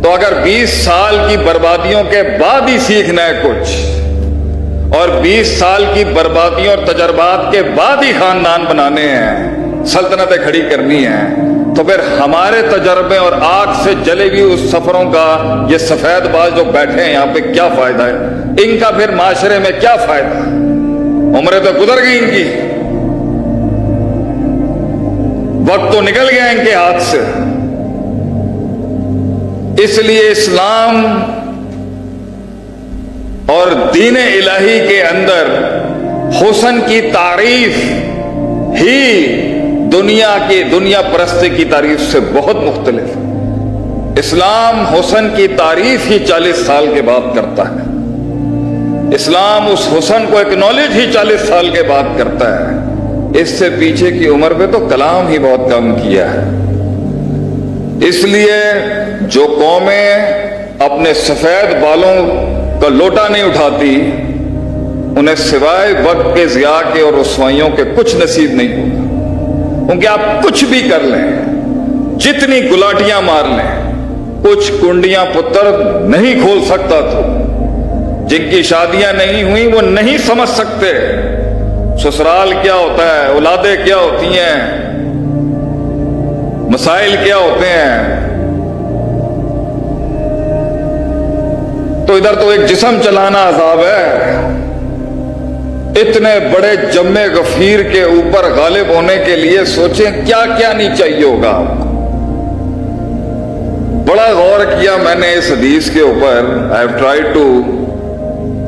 تو اگر 20 سال کی بربادیوں کے بعد ہی سیکھنا ہے کچھ، اور 20 سال کی بربادیوں اور تجربات کے بعد ہی خاندان بنانے ہیں، سلطنتیں کھڑی کرنی ہیں، تو پھر ہمارے تجربے اور آگ سے جلے ہوئی اس سفروں کا یہ سفید باز جو بیٹھے ہیں یہاں پہ کیا فائدہ ہے؟ ان کا پھر معاشرے میں کیا فائدہ؟ عمریں تو گزر گئی ان کی، وقت تو نکل گیا ان کے ہاتھ سے۔ اس لیے اسلام اور دین الہی کے اندر حسن کی تعریف ہی دنیا پرستی کی تعریف سے بہت مختلف ہے۔ اسلام حسن کی تعریف ہی 40 سال کے بعد کرتا ہے، اسلام اس حسن کو ایکنالج ہی 40 سال کے بعد کرتا ہے۔ اس سے پیچھے کی عمر پہ تو کلام ہی بہت کم کیا ہے۔ اس لیے جو قومیں اپنے سفید بالوں کا لوٹا نہیں اٹھاتی، انہیں سوائے وقت کے ضیاع کے اور رسوائیوں کے کچھ نصیب نہیں ہوگا، کیونکہ آپ کچھ بھی کر لیں، جتنی گلاٹیاں مار لیں، کچھ کنڈیاں پتر نہیں کھول سکتا۔ تو جن کی شادیاں نہیں ہوئی وہ نہیں سمجھ سکتے سسرال کیا ہوتا ہے، اولادیں کیا ہوتی ہیں، مسائل کیا ہوتے ہیں۔ تو ادھر تو ایک جسم چلانا عذاب ہے، اتنے بڑے جمع غفیر کے اوپر غالب ہونے کے لیے سوچیں کیا کیا نہیں چاہیے ہوگا آپ کو۔ بڑا غور کیا میں نے اس حدیث کے اوپر، I have tried to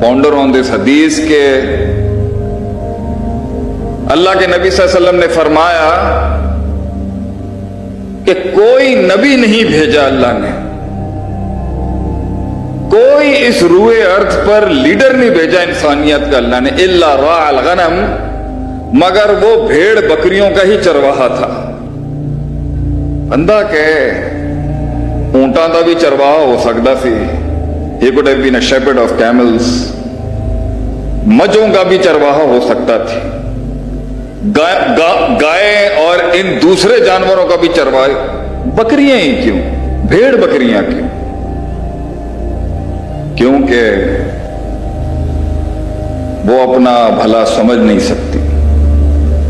ponder on this حدیث کے اللہ کے نبی صلی اللہ علیہ وسلم نے فرمایا کہ کوئی نبی نہیں بھیجا اللہ نے، کوئی اس روئے ارض پر لیڈر نہیں بھیجا انسانیت کا اللہ نے، الا راع الغنم، مگر وہ بھیڑ بکریوں کا ہی چرواہا تھا۔ بندہ کہ اونٹاں کا بھی چرواہا ہو سکتا سی، he could have been a shepherd of camels، مجھوں کا بھی چرواہا ہو سکتا تھی، گائے اور ان دوسرے جانوروں کا بھی چرواہا، بکریاں ہی کیوں؟ بھیڑ بکریاں کیوں؟ کیونکہ وہ اپنا بھلا سمجھ نہیں سکتی،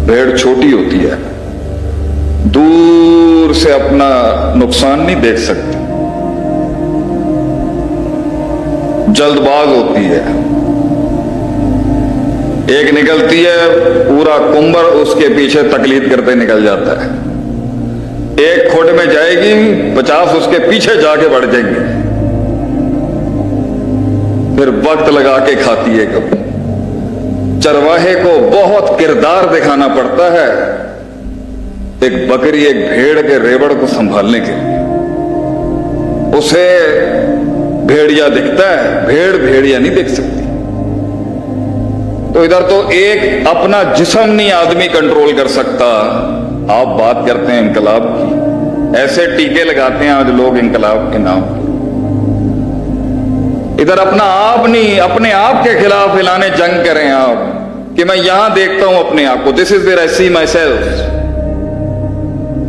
بھیڑ چھوٹی ہوتی ہے، دور سے اپنا نقصان نہیں دیکھ سکتی، جلد باز ہوتی ہے، ایک نکلتی ہے پورا کنبر اس کے پیچھے تقلید کرتے نکل جاتا ہے، ایک کھوٹ میں جائے گی 50 اس کے پیچھے جا کے بڑھ جائیں گے، پھر وقت لگا کے کھاتی ہے۔ کبھی چرواہے کو بہت کردار دکھانا پڑتا ہے ایک بکری ایک بھیڑ کے ریوڑ کو سنبھالنے کے لیے، اسے بھیڑیا دکھتا ہے، بھیڑ بھیڑیا نہیں دیکھ سکتی۔ تو ادھر تو ایک اپنا جسم نہیں آدمی کنٹرول کر سکتا، آپ بات کرتے ہیں انقلاب کی، ایسے ٹیکے لگاتے ہیں آج لوگ انقلاب کے نام پر۔ ادھر اپنا آپ نہیں، اپنے آپ کے خلاف اعلان جنگ کریں آپ کہ میں یہاں دیکھتا ہوں اپنے آپ کو، دس is where I C my self,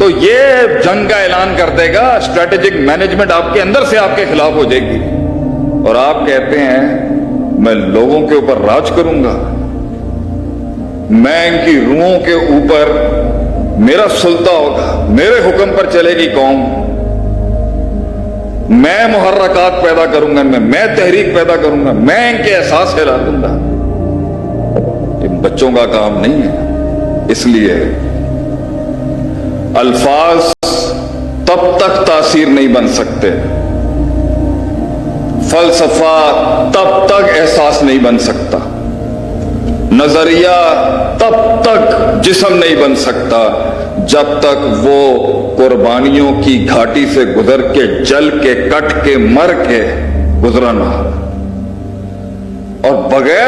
تو یہ جنگ کا اعلان کر دے گا، اسٹریٹجک مینجمنٹ آپ کے اندر سے آپ کے خلاف ہو جائے گی، اور آپ کہتے ہیں میں لوگوں کے اوپر راج کروں گا، میں ان کی روحوں کے اوپر میرا سلطہ ہوگا، میرے حکم پر چلے گی قوم، میں محرکات پیدا کروں گا، میں تحریک پیدا کروں گا، میں ان کے احساس ہلا دوں گا۔ یہ بچوں کا کام نہیں ہے۔ اس لیے الفاظ تب تک تاثیر نہیں بن سکتے، فلسفہ تب تک احساس نہیں بن سکتا، نظریہ تب تک جسم نہیں بن سکتا جب تک وہ قربانیوں کی گھاٹی سے گزر کے جل کے کٹ کے مر کے گزرا نہ ہو، اور بغیر